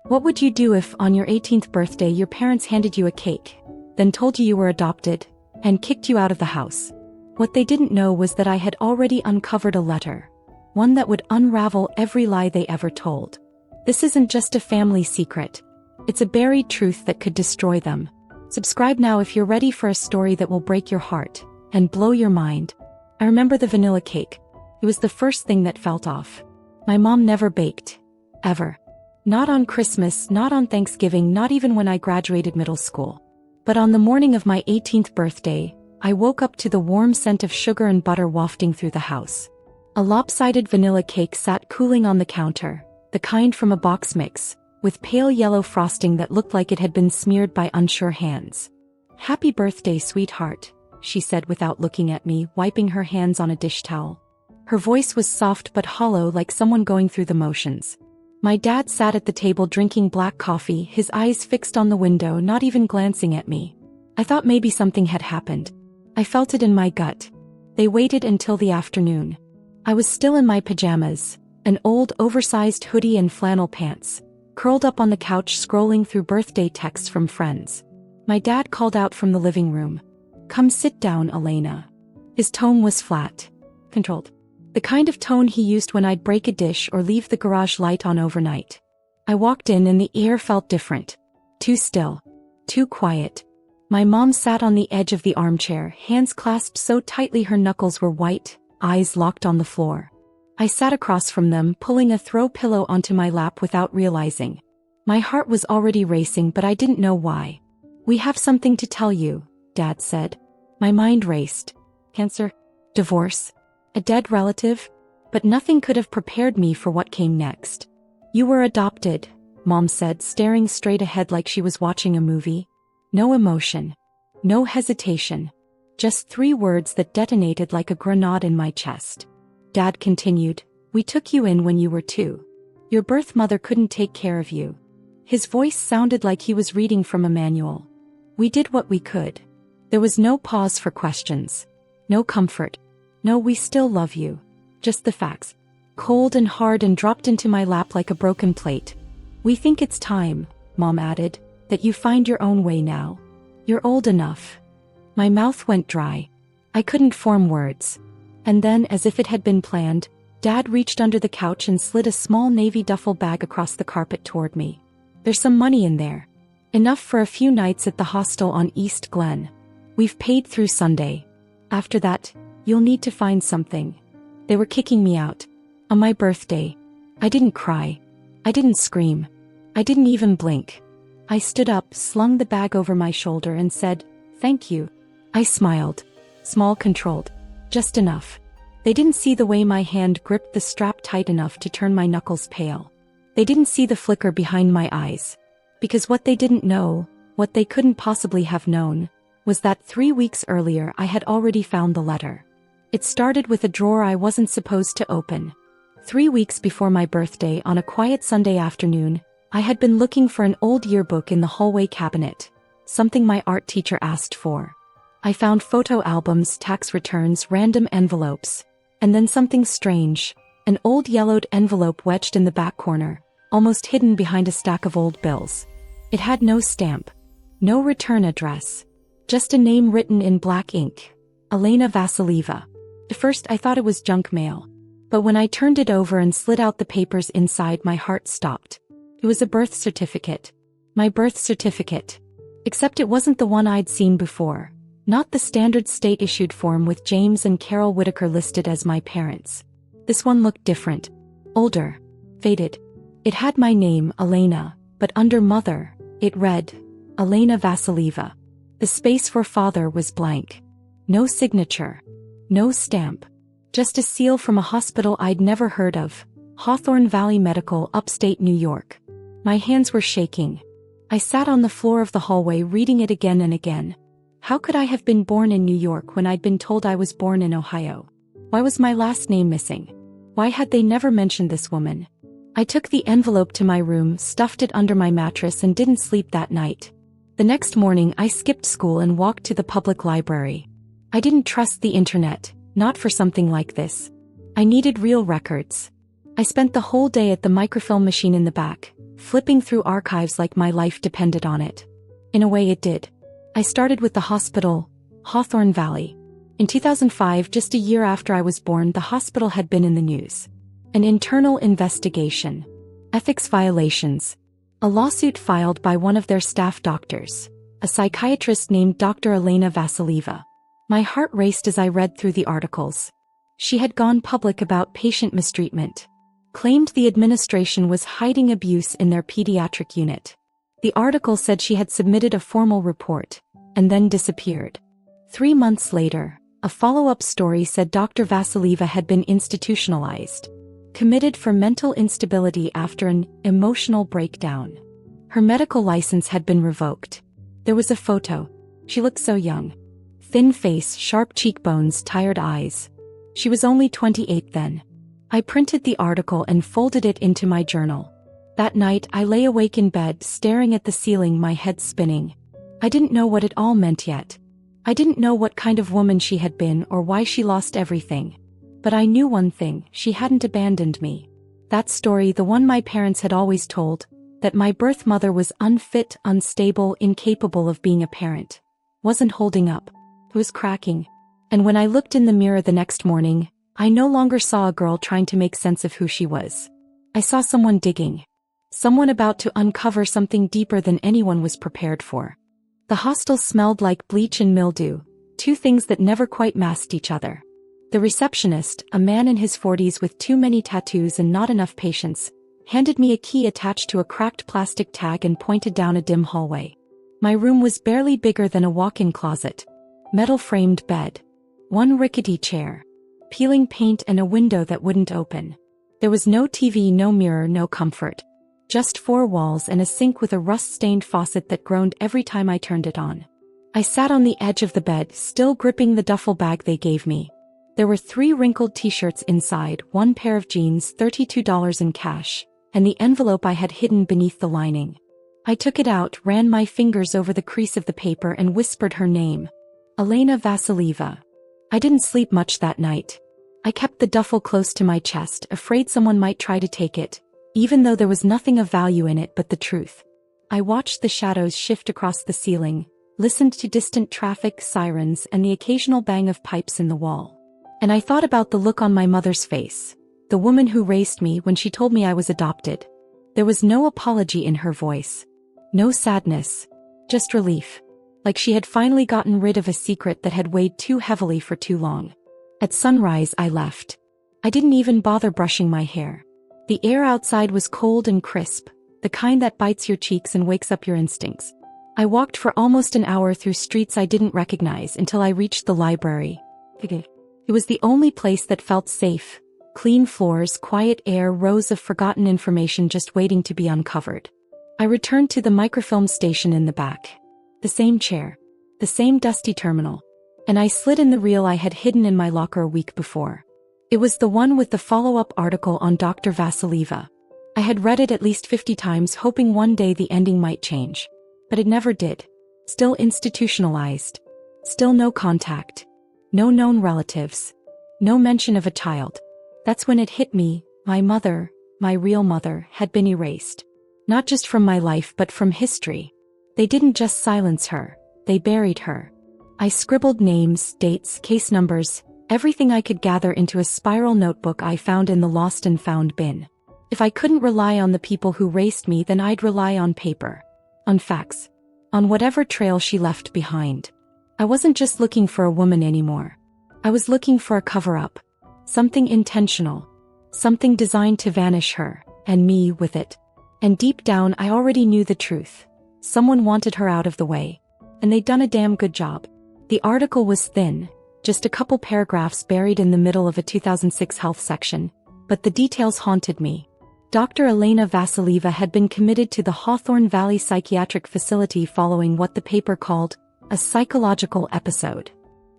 What would you do if, on your 18th birthday, your parents handed you a cake, then told you were adopted, and kicked you out of the house? What they didn't know was that I had already uncovered a letter. One that would unravel every lie they ever told. This isn't just a family secret. It's a buried truth that could destroy them. Subscribe now if you're ready for a story that will break your heart and blow your mind. I remember the vanilla cake. It was the first thing that felt off. My mom never baked. Ever. Not on Christmas, not on Thanksgiving, not even when I graduated middle school. But on the morning of my 18th birthday, I woke up to the warm scent of sugar and butter wafting through the house. A lopsided vanilla cake sat cooling on the counter, the kind from a box mix, with pale yellow frosting that looked like it had been smeared by unsure hands. "Happy birthday, sweetheart," she said without looking at me, wiping her hands on a dish towel. Her voice was soft but hollow, like someone going through the motions. My dad sat at the table drinking black coffee, his eyes fixed on the window, not even glancing at me. I thought maybe something had happened. I felt it in my gut. They waited until the afternoon. I was still in my pajamas, an old oversized hoodie and flannel pants, curled up on the couch scrolling through birthday texts from friends. My dad called out from the living room. "Come sit down, Elena." His tone was flat, controlled. The kind of tone he used when I'd break a dish or leave the garage light on overnight. I walked in and the air felt different. Too still. Too quiet. My mom sat on the edge of the armchair, hands clasped so tightly her knuckles were white, eyes locked on the floor. I sat across from them, pulling a throw pillow onto my lap without realizing. My heart was already racing, but I didn't know why. "We have something to tell you," Dad said. My mind raced. Cancer? Divorce? A dead relative? But nothing could have prepared me for what came next. "You were adopted," Mom said, staring straight ahead like she was watching a movie. No emotion. No hesitation. Just 3 words that detonated like a grenade in my chest. Dad continued, "We took you in when you were 2. Your birth mother couldn't take care of you." His voice sounded like he was reading from a manual. "We did what we could." There was no pause for questions. No comfort. "No, we still love you." Just the facts. Cold and hard and dropped into my lap like a broken plate. "We think it's time," Mom added, "that you find your own way now. You're old enough." My mouth went dry. I couldn't form words. And then, as if it had been planned, Dad reached under the couch and slid a small navy duffel bag across the carpet toward me. "There's some money in there. Enough for a few nights at the hostel on East Glen. We've paid through Sunday. After that, you'll need to find something." They were kicking me out. On my birthday. I didn't cry. I didn't scream. I didn't even blink. I stood up, slung the bag over my shoulder and said, "Thank you." I smiled. Small, controlled. Just enough. They didn't see the way my hand gripped the strap tight enough to turn my knuckles pale. They didn't see the flicker behind my eyes. Because what they didn't know, what they couldn't possibly have known, was that 3 weeks earlier I had already found the letter. It started with a drawer I wasn't supposed to open. 3 weeks before my birthday, on a quiet Sunday afternoon, I had been looking for an old yearbook in the hallway cabinet, something my art teacher asked for. I found photo albums, tax returns, random envelopes, and then something strange, an old yellowed envelope wedged in the back corner, almost hidden behind a stack of old bills. It had no stamp, no return address, just a name written in black ink, Elena Vasilieva. At first I thought it was junk mail, but when I turned it over and slid out the papers inside, my heart stopped. It was a birth certificate. My birth certificate. Except it wasn't the one I'd seen before. Not the standard state-issued form with James and Carol Whitaker listed as my parents. This one looked different. Older. Faded. It had my name, Elena, but under mother, it read, Elena Vasilieva. The space for father was blank. No signature. No stamp. Just a seal from a hospital I'd never heard of, Hawthorne Valley Medical, upstate New York. My hands were shaking. I sat on the floor of the hallway reading it again and again. How could I have been born in New York when I'd been told I was born in Ohio? Why was my last name missing? Why had they never mentioned this woman? I took the envelope to my room, stuffed it under my mattress, and didn't sleep that night. The next morning I skipped school and walked to the public library. I didn't trust the internet, not for something like this. I needed real records. I spent the whole day at the microfilm machine in the back, flipping through archives like my life depended on it. In a way it did. I started with the hospital, Hawthorne Valley. In 2005, just a year after I was born, the hospital had been in the news. An internal investigation. Ethics violations. A lawsuit filed by one of their staff doctors, a psychiatrist named Dr. Elena Vasilieva. My heart raced as I read through the articles. She had gone public about patient mistreatment. Claimed the administration was hiding abuse in their pediatric unit. The article said she had submitted a formal report, and then disappeared. 3 months later, a follow-up story said Dr. Vasilieva had been institutionalized. Committed for mental instability after an emotional breakdown. Her medical license had been revoked. There was a photo. She looked so young. Thin face, sharp cheekbones, tired eyes. She was only 28 then. I printed the article and folded it into my journal. That night I lay awake in bed staring at the ceiling, my head spinning. I didn't know what it all meant yet. I didn't know what kind of woman she had been or why she lost everything. But I knew one thing, she hadn't abandoned me. That story, the one my parents had always told, that my birth mother was unfit, unstable, incapable of being a parent, wasn't holding up. It was cracking. And when I looked in the mirror the next morning, I no longer saw a girl trying to make sense of who she was. I saw someone digging. Someone about to uncover something deeper than anyone was prepared for. The hostel smelled like bleach and mildew, two things that never quite masked each other. The receptionist, a man in his 40s with too many tattoos and not enough patience, handed me a key attached to a cracked plastic tag and pointed down a dim hallway. My room was barely bigger than a walk-in closet. Metal-framed bed. One rickety chair. Peeling paint and a window that wouldn't open. There was no TV, no mirror, no comfort. Just 4 walls and a sink with a rust-stained faucet that groaned every time I turned it on. I sat on the edge of the bed, still gripping the duffel bag they gave me. There were 3 wrinkled t-shirts inside, 1 pair of jeans, $32 in cash, and the envelope I had hidden beneath the lining. I took it out, ran my fingers over the crease of the paper and whispered her name. Elena Vasilieva. I didn't sleep much that night. I kept the duffel close to my chest, afraid someone might try to take it, even though there was nothing of value in it but the truth. I watched the shadows shift across the ceiling, listened to distant traffic sirens and the occasional bang of pipes in the wall. And I thought about the look on my mother's face, the woman who raised me, when she told me I was adopted. There was no apology in her voice. No sadness. Just relief. Like she had finally gotten rid of a secret that had weighed too heavily for too long. At sunrise I left. I didn't even bother brushing my hair. The air outside was cold and crisp, the kind that bites your cheeks and wakes up your instincts. I walked for almost an hour through streets I didn't recognize until I reached the library. It was the only place that felt safe. Clean floors, quiet air, rows of forgotten information just waiting to be uncovered. I returned to the microfilm station in the back. The same chair. The same dusty terminal. And I slid in the reel I had hidden in my locker a week before. It was the one with the follow-up article on Dr. Vasilieva. I had read it at least 50 times, hoping one day the ending might change. But it never did. Still institutionalized. Still no contact. No known relatives. No mention of a child. That's when it hit me, my mother, my real mother, had been erased. Not just from my life but from history. They didn't just silence her, they buried her. I scribbled names, dates, case numbers, everything I could gather into a spiral notebook I found in the lost and found bin. If I couldn't rely on the people who raised me, then I'd rely on paper. On facts. On whatever trail she left behind. I wasn't just looking for a woman anymore. I was looking for a cover-up. Something intentional. Something designed to vanish her, and me with it. And deep down I already knew the truth. Someone wanted her out of the way. And they'd done a damn good job. The article was thin, just a couple paragraphs buried in the middle of a 2006 health section, but the details haunted me. Dr. Elena Vasilieva had been committed to the Hawthorne Valley Psychiatric Facility following what the paper called a psychological episode.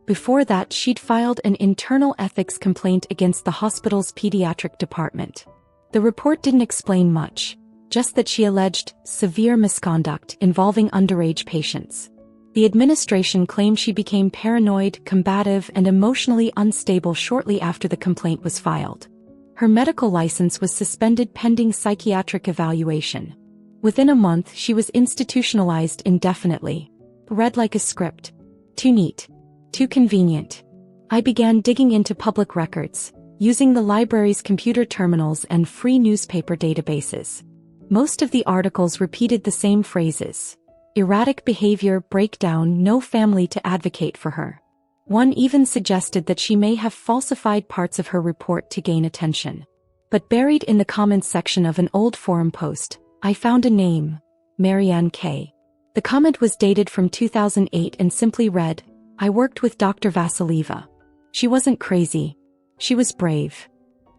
Before that, she'd filed an internal ethics complaint against the hospital's pediatric department. The report didn't explain much, just that she alleged severe misconduct involving underage patients. The administration claimed she became paranoid, combative, and emotionally unstable shortly after the complaint was filed. Her medical license was suspended pending psychiatric evaluation. Within a month, she was institutionalized indefinitely. Read like a script. Too neat. Too convenient. I began digging into public records, using the library's computer terminals and free newspaper databases. Most of the articles repeated the same phrases. Erratic behavior, breakdown, no family to advocate for her. One even suggested that she may have falsified parts of her report to gain attention. But buried in the comments section of an old forum post, I found a name, Marianne K. The comment was dated from 2008 and simply read, "I worked with Dr. Vasilieva. She wasn't crazy. She was brave."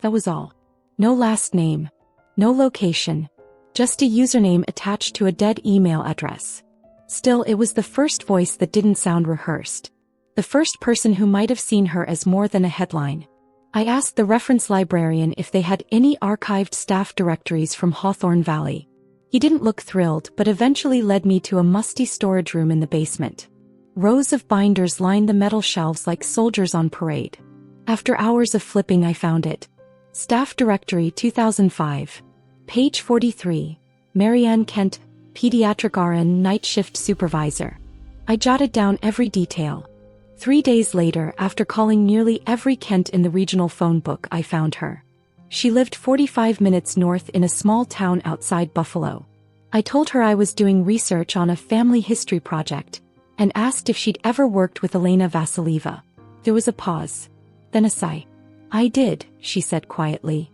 That was all. No last name. No location. Just a username attached to a dead email address. Still, it was the first voice that didn't sound rehearsed. The first person who might have seen her as more than a headline. I asked the reference librarian if they had any archived staff directories from Hawthorne Valley. He didn't look thrilled, but eventually led me to a musty storage room in the basement. Rows of binders lined the metal shelves like soldiers on parade. After hours of flipping, I found it. Staff Directory 2005. Page 43. Marianne Kent, Pediatric RN Night Shift Supervisor. I jotted down every detail. 3 days later, after calling nearly every Kent in the regional phone book, I found her. She lived 45 minutes north in a small town outside Buffalo. I told her I was doing research on a family history project, and asked if she'd ever worked with Elena Vasilieva. There was a pause. Then a sigh. "I did," she said quietly.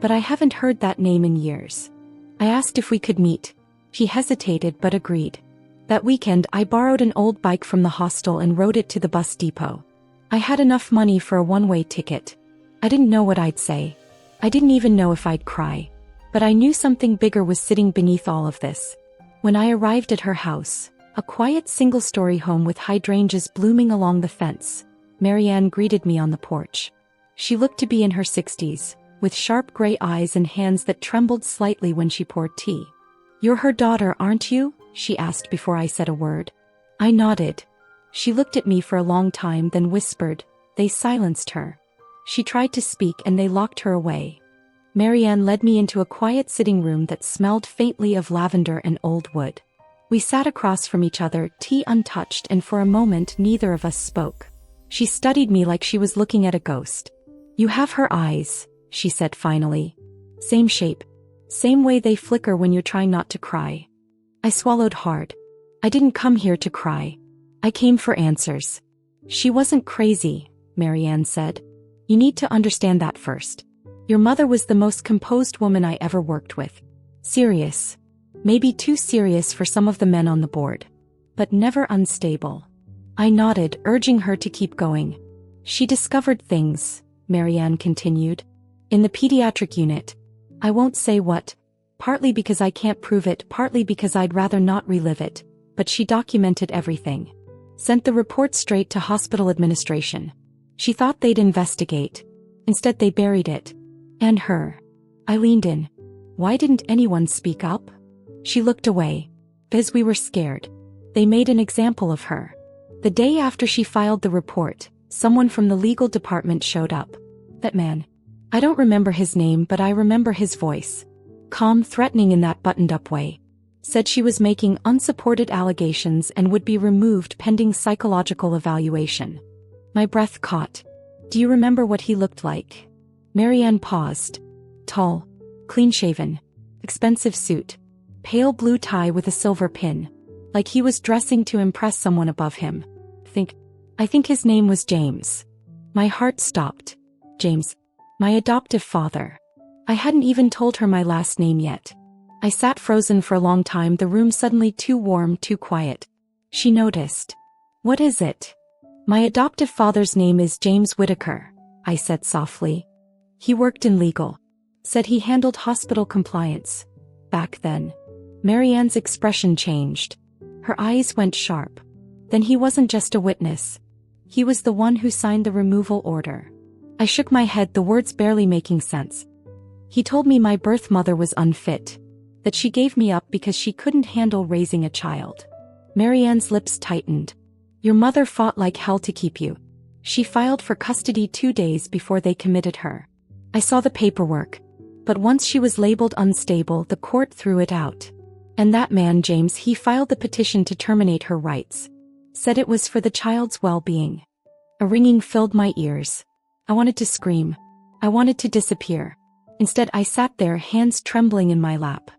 "But I haven't heard that name in years." I asked if we could meet. She hesitated but agreed. That weekend, I borrowed an old bike from the hostel and rode it to the bus depot. I had enough money for a one-way ticket. I didn't know what I'd say. I didn't even know if I'd cry. But I knew something bigger was sitting beneath all of this. When I arrived at her house, a quiet single-story home with hydrangeas blooming along the fence, Marianne greeted me on the porch. She looked to be in her 60s, with sharp gray eyes and hands that trembled slightly when she poured tea. "You're her daughter, aren't you?" she asked before I said a word. I nodded. She looked at me for a long time, then whispered. They silenced her. She tried to speak and they locked her away. Marianne led me into a quiet sitting room that smelled faintly of lavender and old wood. We sat across from each other, tea untouched, and for a moment neither of us spoke. She studied me like she was looking at a ghost. "You have her eyes," she said finally. "Same shape. Same way they flicker when you're trying not to cry." I swallowed hard. I didn't come here to cry. I came for answers. "She wasn't crazy," Marianne said. "You need to understand that first. Your mother was the most composed woman I ever worked with. Serious. Maybe too serious for some of the men on the board. But never unstable." I nodded, urging her to keep going. "She discovered things," Marianne continued. "In the pediatric unit. I won't say what, partly because I can't prove it, partly because I'd rather not relive it, but she documented everything. Sent the report straight to hospital administration. She thought they'd investigate. Instead they buried it. And her." I leaned in. "Why didn't anyone speak up?" She looked away. "Because we were scared. They made an example of her." The day after she filed the report, someone from the legal department showed up. That man. I don't remember his name, but I remember his voice. Calm, threatening in that buttoned-up way. Said she was making unsupported allegations and would be removed pending psychological evaluation. My breath caught. "Do you remember what he looked like?" Marianne paused. Tall. Clean-shaven. Expensive suit. Pale blue tie with a silver pin. Like he was dressing to impress someone above him. I think his name was James. My heart stopped. James. My adoptive father. I hadn't even told her my last name yet. I sat frozen for a long time, the room suddenly too warm, too quiet. She noticed. "What is it?" "My adoptive father's name is James Whitaker," I said softly. "He worked in legal. Said he handled hospital compliance. Back then." Marianne's expression changed. Her eyes went sharp. "Then he wasn't just a witness. He was the one who signed the removal order." I shook my head, the words barely making sense. "He told me my birth mother was unfit. That she gave me up because she couldn't handle raising a child." Marianne's lips tightened. "Your mother fought like hell to keep you. She filed for custody 2 days before they committed her. I saw the paperwork. But once she was labeled unstable, the court threw it out. And that man, James, he filed the petition to terminate her rights. Said it was for the child's well-being. A ringing filled my ears. I wanted to scream. I wanted to disappear. Instead, I sat there, hands trembling in my lap.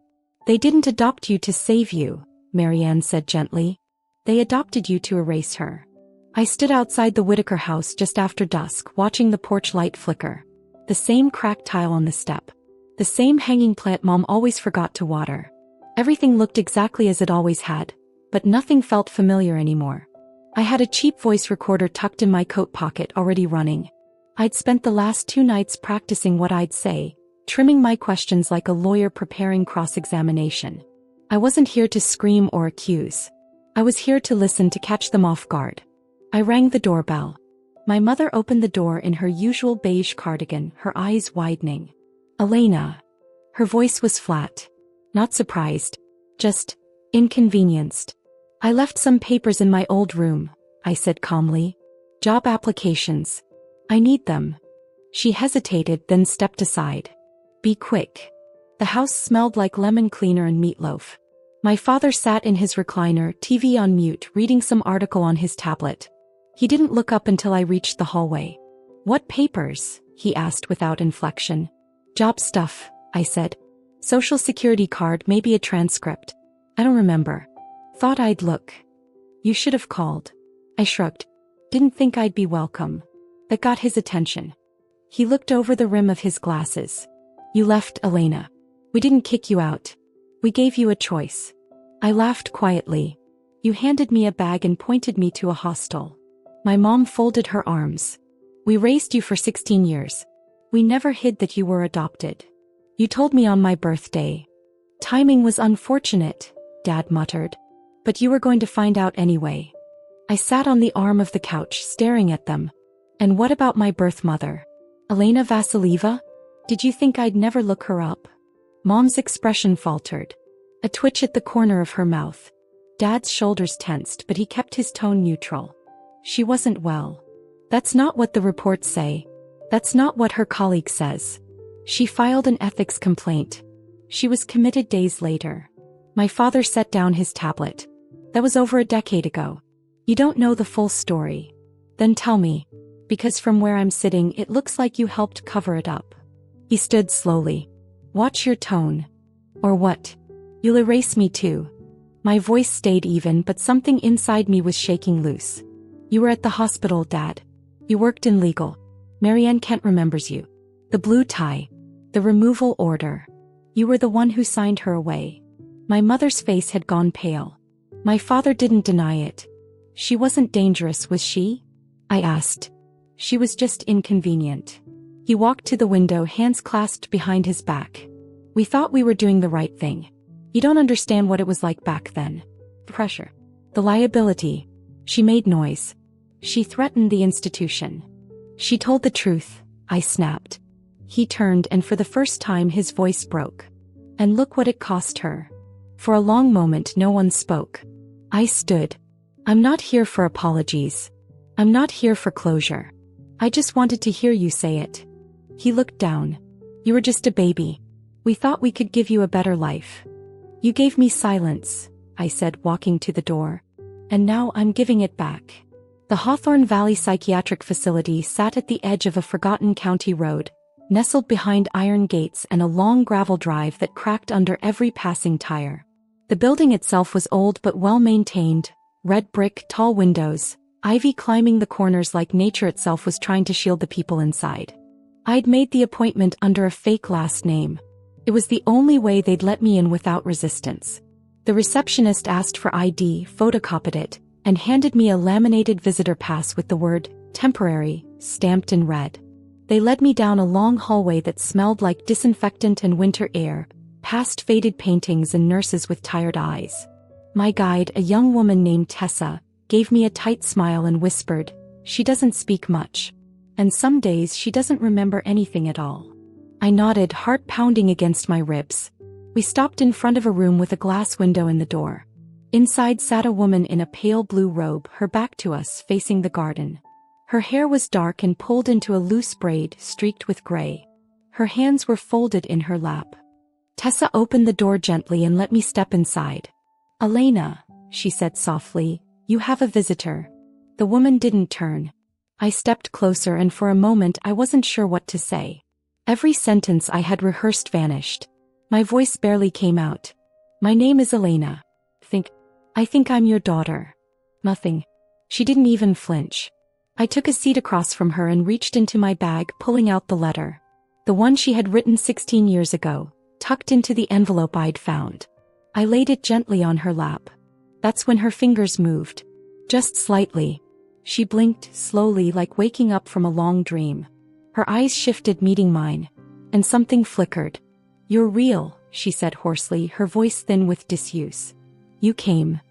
They didn't adopt you to save you, Marianne said gently. They adopted you to erase her. I stood outside the Whitaker house just after dusk, watching the porch light flicker. The same cracked tile on the step. The same hanging plant Mom always forgot to water. Everything looked exactly as it always had, but nothing felt familiar anymore. I had a cheap voice recorder tucked in my coat pocket, already running. I'd spent the last 2 nights practicing what I'd say, trimming my questions like a lawyer preparing cross-examination. I wasn't here to scream or accuse. I was here to listen, to catch them off guard. I rang the doorbell. My mother opened the door in her usual beige cardigan, her eyes widening. Elena. Her voice was flat. Not surprised. Just inconvenienced. I left some papers in my old room, I said calmly. Job applications. I need them. She hesitated, then stepped aside. Be quick. The house smelled like lemon cleaner and meatloaf. My father sat in his recliner, TV on mute, reading some article on his tablet. He didn't look up until I reached the hallway. What papers? He asked without inflection. Job stuff, I said. Social security card, maybe a transcript. I don't remember. Thought I'd look. You should have called. I shrugged. Didn't think I'd be welcome. That got his attention. He looked over the rim of his glasses. You left, Elena. We didn't kick you out. We gave you a choice. I laughed quietly. You handed me a bag and pointed me to a hostel. My mom folded her arms. We raised you for 16 years. We never hid that you were adopted. You told me on my birthday. Timing was unfortunate, Dad muttered. But you were going to find out anyway. I sat on the arm of the couch, staring at them. And what about my birth mother? Elena Vasilieva? Did you think I'd never look her up? Mom's expression faltered. A twitch at the corner of her mouth. Dad's shoulders tensed, but he kept his tone neutral. She wasn't well. That's not what the reports say. That's not what her colleague says. She filed an ethics complaint. She was committed days later. My father set down his tablet. That was over a decade ago. You don't know the full story. Then tell me. Because from where I'm sitting, it looks like you helped cover it up. He stood slowly. Watch your tone. Or what? You'll erase me too. My voice stayed even, but something inside me was shaking loose. You were at the hospital, Dad. You worked in legal. Marianne Kent remembers you. The blue tie. The removal order. You were the one who signed her away. My mother's face had gone pale. My father didn't deny it. She wasn't dangerous, was she? I asked. She was just inconvenient. He walked to the window, hands clasped behind his back. We thought we were doing the right thing. You don't understand what it was like back then. The pressure. The liability. She made noise. She threatened the institution. She told the truth, I snapped. He turned, and for the first time his voice broke. And look what it cost her. For a long moment no one spoke. I stood. I'm not here for apologies. I'm not here for closure. I just wanted to hear you say it. He looked down. You were just a baby. We thought we could give you a better life. You gave me silence, I said, walking to the door. And now I'm giving it back. The Hawthorne Valley Psychiatric Facility sat at the edge of a forgotten county road, nestled behind iron gates and a long gravel drive that cracked under every passing tire. The building itself was old but well-maintained, red brick, tall windows, ivy climbing the corners like nature itself was trying to shield the people inside. I'd made the appointment under a fake last name. It was the only way they'd let me in without resistance. The receptionist asked for ID, photocopied it, and handed me a laminated visitor pass with the word, temporary, stamped in red. They led me down a long hallway that smelled like disinfectant and winter air, past faded paintings and nurses with tired eyes. My guide, a young woman named Tessa, gave me a tight smile and whispered, "She doesn't speak much. And some days she doesn't remember anything at all." I nodded, heart pounding against my ribs. We stopped in front of a room with a glass window in the door. Inside sat a woman in a pale blue robe, her back to us, facing the garden. Her hair was dark and pulled into a loose braid streaked with gray. Her hands were folded in her lap. Tessa opened the door gently and let me step inside. "Elena," she said softly, "you have a visitor." The woman didn't turn. I stepped closer and for a moment I wasn't sure what to say. Every sentence I had rehearsed vanished. My voice barely came out. "My name is Elena. I think I'm your daughter." Nothing. She didn't even flinch. I took a seat across from her and reached into my bag, pulling out the letter. The one she had written 16 years ago, tucked into the envelope I'd found. I laid it gently on her lap. That's when her fingers moved. Just slightly. She blinked, slowly, like waking up from a long dream. Her eyes shifted, meeting mine. And something flickered. "You're real," she said hoarsely, her voice thin with disuse. "You came."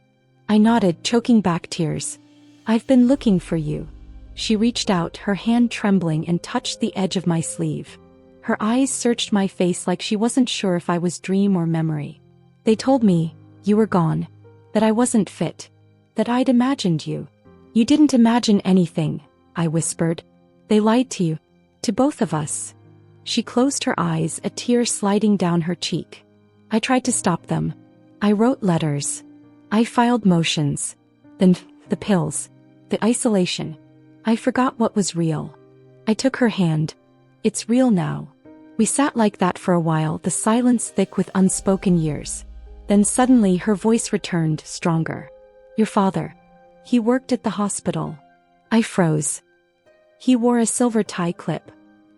I nodded, choking back tears. "I've been looking for you." She reached out, her hand trembling, and touched the edge of my sleeve. Her eyes searched my face like she wasn't sure if I was dream or memory. "They told me you were gone. That I wasn't fit. That I'd imagined you." "You didn't imagine anything," I whispered. "They lied to you. To both of us." She closed her eyes, a tear sliding down her cheek. I tried to stop them. I wrote letters. I filed motions. Then, the pills. The isolation. I forgot what was real. I took her hand. "It's real now." We sat like that for a while, the silence thick with unspoken years. Then suddenly her voice returned, stronger. "Your father. He worked at the hospital." I froze. He wore a silver tie clip.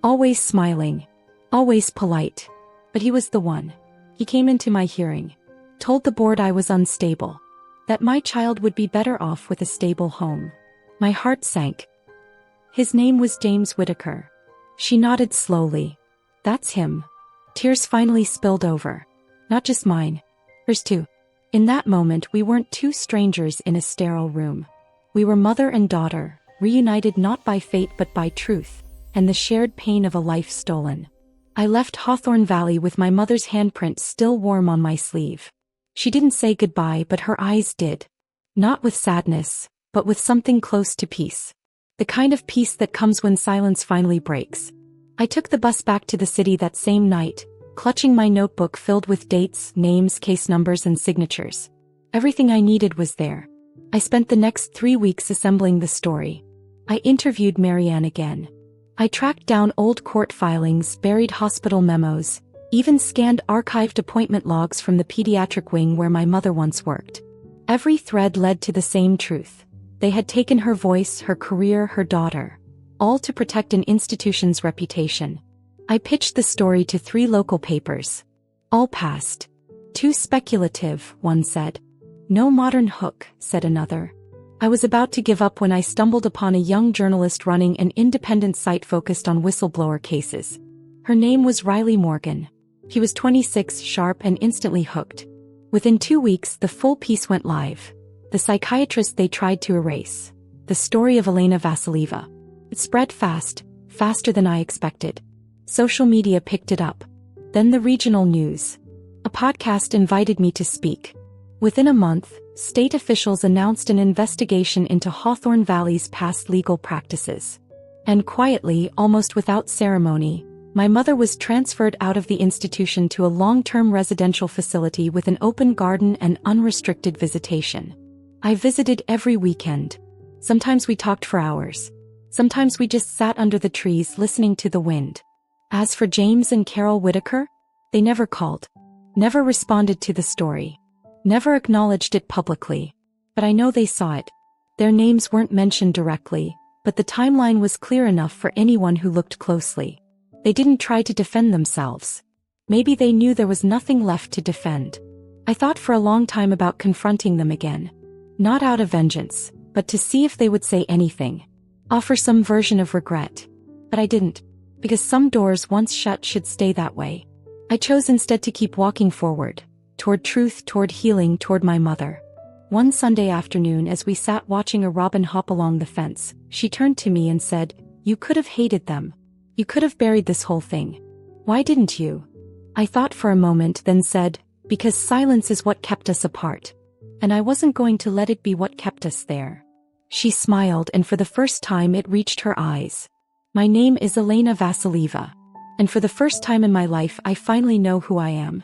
Always smiling. Always polite. But he was the one. He came into my hearing. Told the board I was unstable. That my child would be better off with a stable home. My heart sank. "His name was James Whitaker." She nodded slowly. "That's him." Tears finally spilled over. Not just mine. Hers too. In that moment we weren't two strangers in a sterile room. We were mother and daughter, reunited not by fate but by truth, and the shared pain of a life stolen. I left Hawthorne Valley with my mother's handprint still warm on my sleeve. She didn't say goodbye, but her eyes did. Not with sadness, but with something close to peace. The kind of peace that comes when silence finally breaks. I took the bus back to the city that same night, clutching my notebook filled with dates, names, case numbers, and signatures. Everything I needed was there. I spent the next 3 weeks assembling the story. I interviewed Marianne again. I tracked down old court filings, buried hospital memos, even scanned archived appointment logs from the pediatric wing where my mother once worked. Every thread led to the same truth. They had taken her voice, her career, her daughter, all to protect an institution's reputation. I pitched the story to 3 local papers. All passed. "Too speculative," one said. "No modern hook," said another. I was about to give up when I stumbled upon a young journalist running an independent site focused on whistleblower cases. Her name was Riley Morgan. He was 26, sharp, and instantly hooked. Within 2 weeks, the full piece went live. The psychiatrist they tried to erase. The story of Elena Vasilieva. It spread fast, faster than I expected. Social media picked it up. Then the regional news. A podcast invited me to speak. Within a month, state officials announced an investigation into Hawthorne Valley's past legal practices. And quietly, almost without ceremony, my mother was transferred out of the institution to a long-term residential facility with an open garden and unrestricted visitation. I visited every weekend. Sometimes we talked for hours. Sometimes we just sat under the trees listening to the wind. As for James and Carol Whitaker, they never called. Never responded to the story. Never acknowledged it publicly. But I know they saw it. Their names weren't mentioned directly, but the timeline was clear enough for anyone who looked closely. They didn't try to defend themselves. Maybe they knew there was nothing left to defend. I thought for a long time about confronting them again. Not out of vengeance, but to see if they would say anything. Offer some version of regret. But I didn't. Because some doors once shut should stay that way. I chose instead to keep walking forward. Toward truth, toward healing, toward my mother. One Sunday afternoon as we sat watching a robin hop along the fence, she turned to me and said, "You could have hated them. You could have buried this whole thing. Why didn't you?" I thought for a moment, then said, "Because silence is what kept us apart. And I wasn't going to let it be what kept us there." She smiled, and for the first time it reached her eyes. "My name is Elena Vasilieva. And for the first time in my life I finally know who I am."